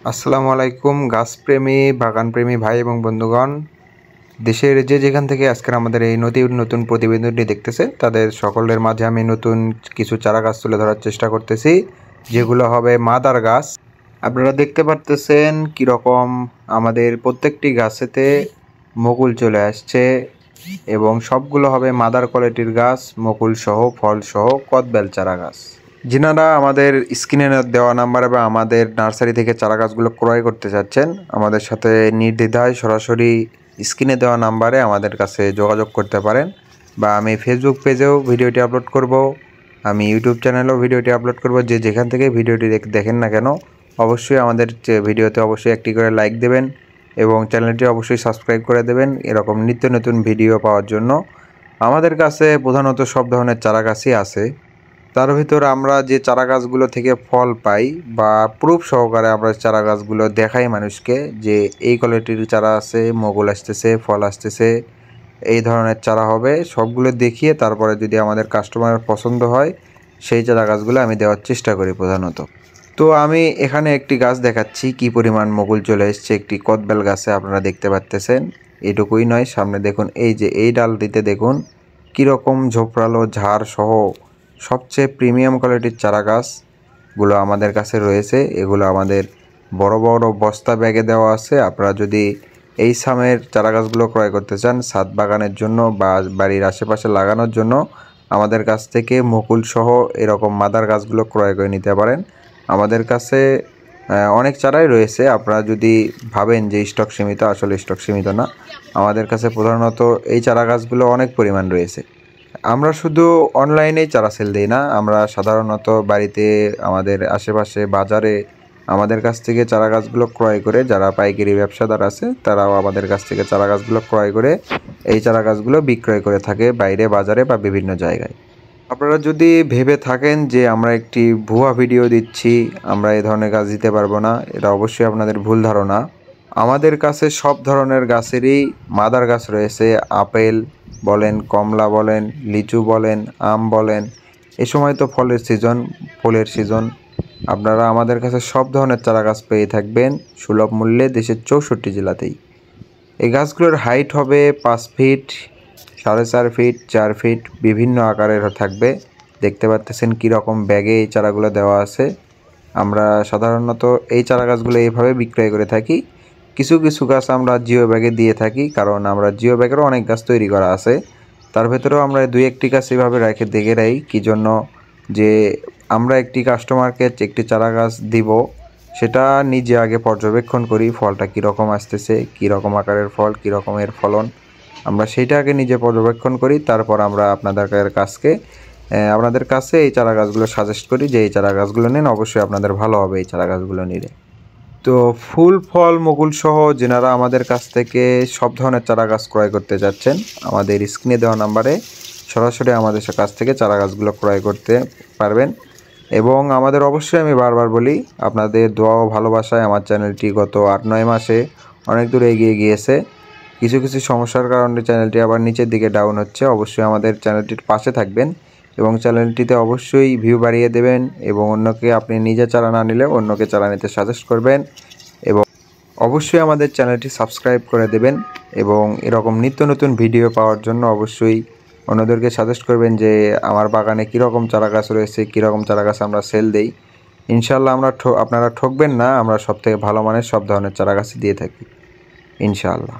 আসসালামু আলাইকুম গাছপ্রেমী বাগানপ্রেমী ভাই এবং বন্ধুগণ, দেশের যে যেখান থেকে আজকের আমাদের এই নতুন প্রতিবেদনটি দেখতেছে তাদের সকলের মাঝে আমি নতুন কিছু চারা গাছ তুলে ধরার চেষ্টা করতেছি, যেগুলো হবে মাদার গাছ। আপনারা দেখতে পারতেছেন কীরকম আমাদের প্রত্যেকটি গাছেতে মুকুল চলে আসছে এবং সবগুলো হবে মাদার কোয়ালিটির গাছ, মুকুল সহ ফল সহ কদবেল চারা গাছ। যিনারা আমাদের স্ক্রিনে দেওয়া নাম্বারে বা আমাদের নার্সারি থেকে চারা গাছগুলো ক্রয় করতে চাচ্ছেন, আমাদের সাথে নির্দ্বিধায় সরাসরি স্ক্রিনে দেওয়া নাম্বারে আমাদের কাছে যোগাযোগ করতে পারেন। বা আমি ফেসবুক পেজেও ভিডিওটি আপলোড করব, আমি ইউটিউব চ্যানেলেও ভিডিওটি আপলোড করব। যে যেখান থেকে ভিডিওটি দেখেন না কেন, অবশ্যই আমাদের ভিডিওতে অবশ্যই একটি করে লাইক দেবেন এবং চ্যানেলটি অবশ্যই সাবস্ক্রাইব করে দেবেন এরকম নিত্য নতুন ভিডিও পাওয়ার জন্য। আমাদের কাছে প্রধানত সব ধরনের চারা গাছই আছে। তার ভিতর আমরা যে চারা গাছগুলো থেকে ফল পাই বা প্রুফ সহকারে আমরা চারা গাছগুলো দেখাই মানুষকে যে এই কোয়ালিটির চারা আছে, মুকুল আসতেছে, ফল আসতেছে, এই ধরনের চারা হবে, সবগুলো দেখিয়ে তারপরে যদি আমাদের কাস্টমারের পছন্দ হয় সেই চারা গাছগুলো আমি দেওয়ার চেষ্টা করি প্রধানত। তো আমি এখানে একটি গাছ দেখাচ্ছি কি পরিমাণ মুকুল চলে এসছে একটি কদবেল গাছে, আপনারা দেখতে পাচ্তেছেন। এটুকুই নয়, সামনে দেখুন এই যে এই ডালটিতে দেখুন কীরকম ঝোপড়ালো ঝাড় সহ সবচেয়ে প্রিমিয়াম কোয়ালিটির চারা গাছগুলো আমাদের কাছে রয়েছে। এগুলো আমাদের বড় বড় বস্তা ব্যাগে দেওয়া আছে। আপনারা যদি এই সামের চারা গাছগুলো ক্রয় করতে চান ছাদ বাগানের জন্য বা বাড়ির আশেপাশে লাগানোর জন্য, আমাদের কাছ থেকে মুকুল সহ এরকম মাদার গাছগুলো ক্রয় করে নিতে পারেন। আমাদের কাছে অনেক চারাই রয়েছে। আপনারা যদি ভাবেন যে স্টক সীমিত, আসলে স্টক সীমিত না। আমাদের কাছে প্রধানত এই চারা গাছগুলো অনেক পরিমাণ রয়েছে। আমরা শুধু অনলাইনেই চারা সেল দিই না, আমরা সাধারণত বাড়িতে আমাদের আশেপাশে বাজারে আমাদের কাছ থেকে চারা গাছগুলো ক্রয় করে, যারা পাইকারি ব্যবসাদার আছে তারাও আমাদের কাছ থেকে চারা গাছগুলো ক্রয় করে এই চারা গাছগুলো বিক্রয় করে থাকে বাইরে বাজারে বা বিভিন্ন জায়গায়। আপনারা যদি ভেবে থাকেন যে আমরা একটি ভুয়া ভিডিও দিচ্ছি, আমরা এই ধরনের গাছ দিতে পারবো না, এটা অবশ্যই আপনাদের ভুল ধারণা। আমাদের কাছে সব ধরনের গাছেরই মাদার গাছ রয়েছে। আপেল বলেন, কমলা বলেন, লিচু বলেন, আম বলেন, এ সময় তো ফলের সিজন, ফুলের সিজন। আপনারা আমাদের কাছে সব ধরনের চারা গাছ পেয়ে থাকবেন সুলভ মূল্যে দেশের 64 জেলাতেই। এই গাছগুলোর হাইট হবে 5 ফিট, 4.5 ফিট, 4 ফিট, বিভিন্ন আকারের থাকবে। দেখতে পাচ্ছেন কীরকম ব্যাগে এই চারাগুলো দেওয়া আছে। আমরা সাধারণত এই চারা গাছগুলো এইভাবে বিক্রয় করে থাকি। কিছু কিছু গাছ আমরা জিও ব্যাগে দিয়ে থাকি, কারণ আমরা জিও ব্যাগেরও অনেক গাছ তৈরি করা আছে। তার ভেতরেও আমরা 2-1টি গাছ এভাবে দেখে রাখি কী জন্য, যে আমরা একটি কাস্টমারকে একটি চারা গাছ দিব, সেটা নিজে আগে পর্যবেক্ষণ করি ফলটা কীরকম আসতেছে, কীরকম আকারের ফল, কী রকমের ফলন, আমরা সেইটা আগে নিজে পর্যবেক্ষণ করি। তারপর আমরা আপনাদের কাছে এই চারা গাছগুলো সাজেস্ট করি যে এই চারা গাছগুলো নিন, অবশ্যই আপনাদের ভালো হবে এই চারা গাছগুলো নিলে। তো ফুল ফল মুকুল সহ যেনারা আমাদের কাছ থেকে সব ধরনের চারা গাছ ক্রয় করতে যাচ্ছেন, আমাদের স্ক্রিনে দেওয়া নাম্বারে সরাসরি আমাদের কাছ থেকে চারা গাছগুলো ক্রয় করতে পারবেন। এবং আমাদের অবশ্যই আমি বারবার বলি, আপনাদের দোয়া ও ভালোবাসায় আমার চ্যানেলটি গত 8-9 মাসে অনেক দূর এগিয়ে গিয়েছে। কিছু কিছু সমস্যার কারণে চ্যানেলটি আবার নিচের দিকে ডাউন হচ্ছে। অবশ্যই আমাদের চ্যানেলটির পাশে থাকবেন এবং চ্যানেলটিতে অবশ্যই ভিউ বাড়িয়ে দেবেন এবং অন্যকে, আপনি নিজে চারা না নিলে অন্যকে চারা নিতে সাজেস্ট করবেন এবং অবশ্যই আমাদের চ্যানেলটি সাবস্ক্রাইব করে দেবেন। এবং এরকম নিত্য নতুন ভিডিও পাওয়ার জন্য অবশ্যই অন্যদেরকে সাজেস্ট করবেন যে আমার বাগানে কীরকম চারা গাছ রয়েছে, কীরকম চারা গাছ আমরা সেল দেই। ইনশাআল্লাহ আপনারা ঠকবেন না, আমরা সবথেকে ভালো মানের সব ধরনের চারা গাছই দিয়ে থাকি ইনশাআল্লাহ।